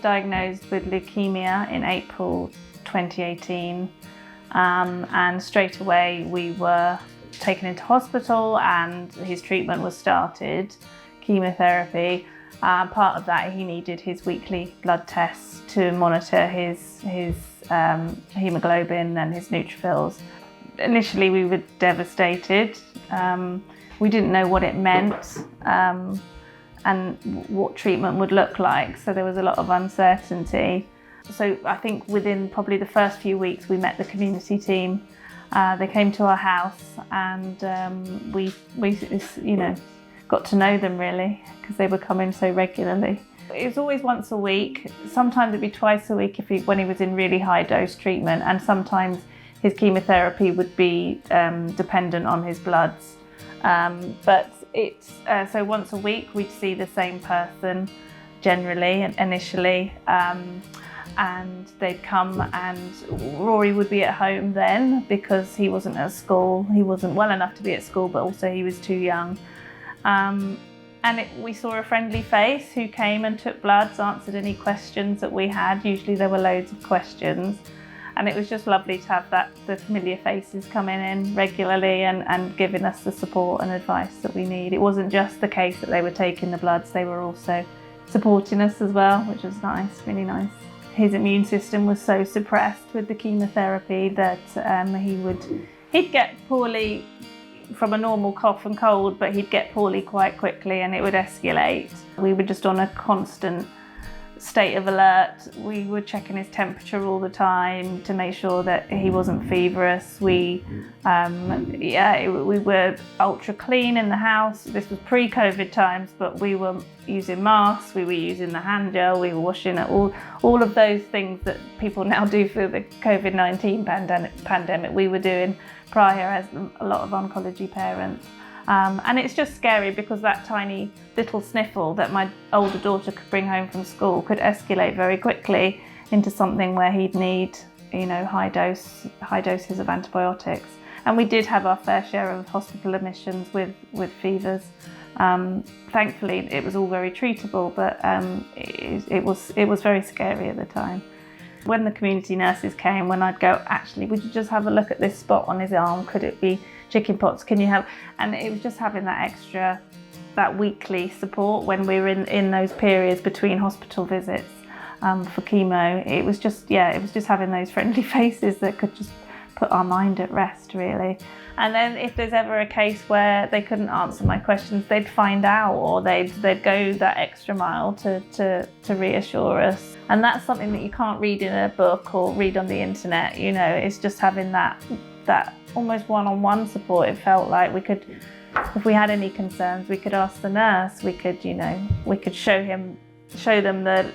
diagnosed with leukemia in April 2018, and straight away we were taken into hospital and his treatment was started, chemotherapy. Part of that, he needed his weekly blood tests to monitor his hemoglobin and his neutrophils. Initially we were devastated. We didn't know what it meant and what treatment would look like, so there was a lot of uncertainty. So I think within probably the first few weeks we met the community team. They came to our house and we got to know them really, because they were coming so regularly. It was always once a week, sometimes it'd be twice a week when he was in really high dose treatment, and sometimes his chemotherapy would be dependent on his bloods. But it's so once a week we'd see the same person generally initially, and they'd come, and Rory would be at home then because he wasn't at school. He wasn't well enough to be at school, but also he was too young. We saw a friendly face who came and took bloods, answered any questions that we had. Usually there were loads of questions, and it was just lovely to have the familiar faces coming in regularly and giving us the support and advice that we need. It wasn't just the case that they were taking the bloods, they were also supporting us as well, which was nice, really nice. His immune system was so suppressed with the chemotherapy that he'd get poorly from a normal cough and cold, but he'd get poorly quite quickly and it would escalate. We were just on a constant state of alert. We were checking his temperature all the time to make sure that he wasn't feverious. We were ultra clean in the house. This was pre-COVID times, but we were using masks, we were using the hand gel, we were washing it, all of those things that people now do for the COVID-19 pandemic, we were doing prior as a lot of oncology parents. And it's just scary because that tiny little sniffle that my older daughter could bring home from school could escalate very quickly into something where he'd need, high doses of antibiotics. And we did have our fair share of hospital admissions with fevers. Thankfully, it was all very treatable, but it was very scary at the time. When the community nurses came, when I'd go, actually, would you just have a look at this spot on his arm? Could it be chickenpox? Can you have? And it was just having that weekly support when we were in those periods between hospital visits for chemo. It was just having those friendly faces that could just put our mind at rest, really. And then if there's ever a case where they couldn't answer my questions, they'd find out, or they'd go that extra mile to reassure us. And that's something that you can't read in a book or read on the internet. It's just having that almost one-on-one support. It felt like we could, if we had any concerns, we could ask the nurse. We could show them the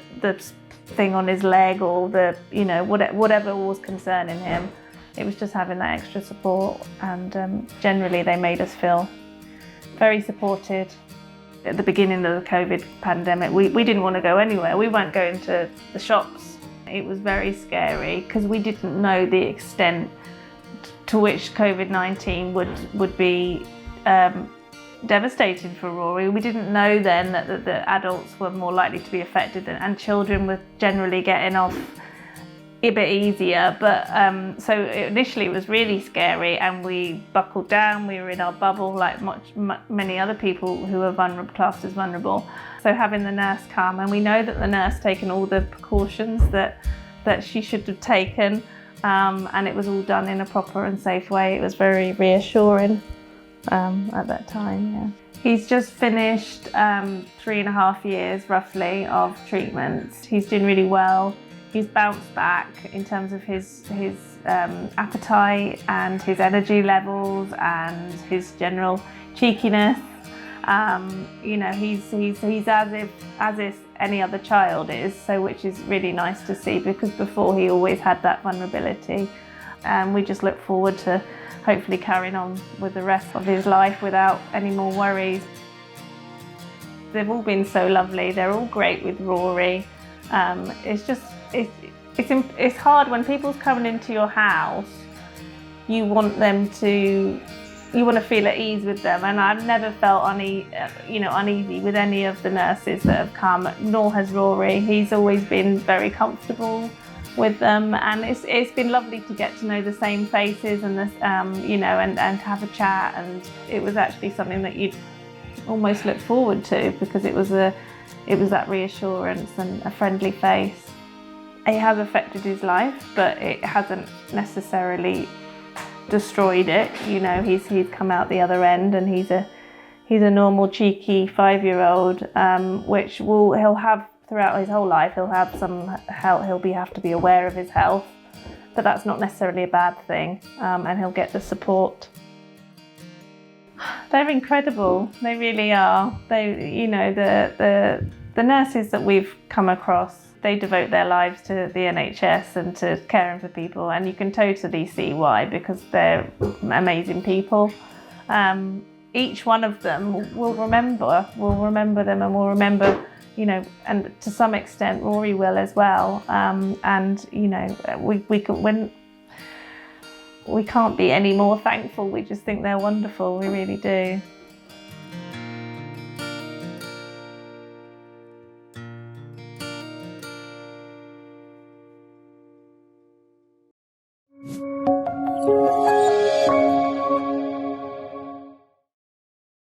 thing on his leg, or whatever was concerning him. It was just having that extra support, and generally they made us feel very supported. At the beginning of the COVID pandemic, we didn't want to go anywhere. We weren't going to the shops. It was very scary because we didn't know the extent to which COVID-19 would be devastating for Rory. We didn't know then that the adults were more likely to be affected, and children were generally getting off a bit easier, but so initially it was really scary, and we buckled down. We were in our bubble like many other people who are classed as vulnerable. So having the nurse come, and we know that the nurse taken all the precautions that she should have taken, and it was all done in a proper and safe way. It was very reassuring at that time. Yeah. He's just finished 3.5 years roughly of treatment. He's doing really well. He's bounced back in terms of his appetite and his energy levels and his general cheekiness. He's as if any other child is, so which is really nice to see, because before he always had that vulnerability. And we just look forward to hopefully carrying on with the rest of his life without any more worries. They've all been so lovely. They're all great with Rory. It's hard when people's coming into your house. You want them to you want to feel at ease with them, and I've never felt uneasy with any of the nurses that have come, nor has Rory. He's always been very comfortable with them, and it's been lovely to get to know the same faces and this, and to have a chat. And it was actually something that you'd almost look forward to, because it was that reassurance and a friendly face. It has affected his life, but it hasn't necessarily destroyed it. He's come out the other end, and he's a normal, cheeky 5-year-old, which he'll have throughout his whole life. He'll have some health. Have to be aware of his health, but that's not necessarily a bad thing, and he'll get the support. They're incredible. They really are. The nurses that we've come across, they devote their lives to the NHS and to caring for people, and you can totally see why, because they're amazing people. Each one of them will remember them, and will remember, and to some extent Rory will as well. We can't be any more thankful. We just think they're wonderful. We really do.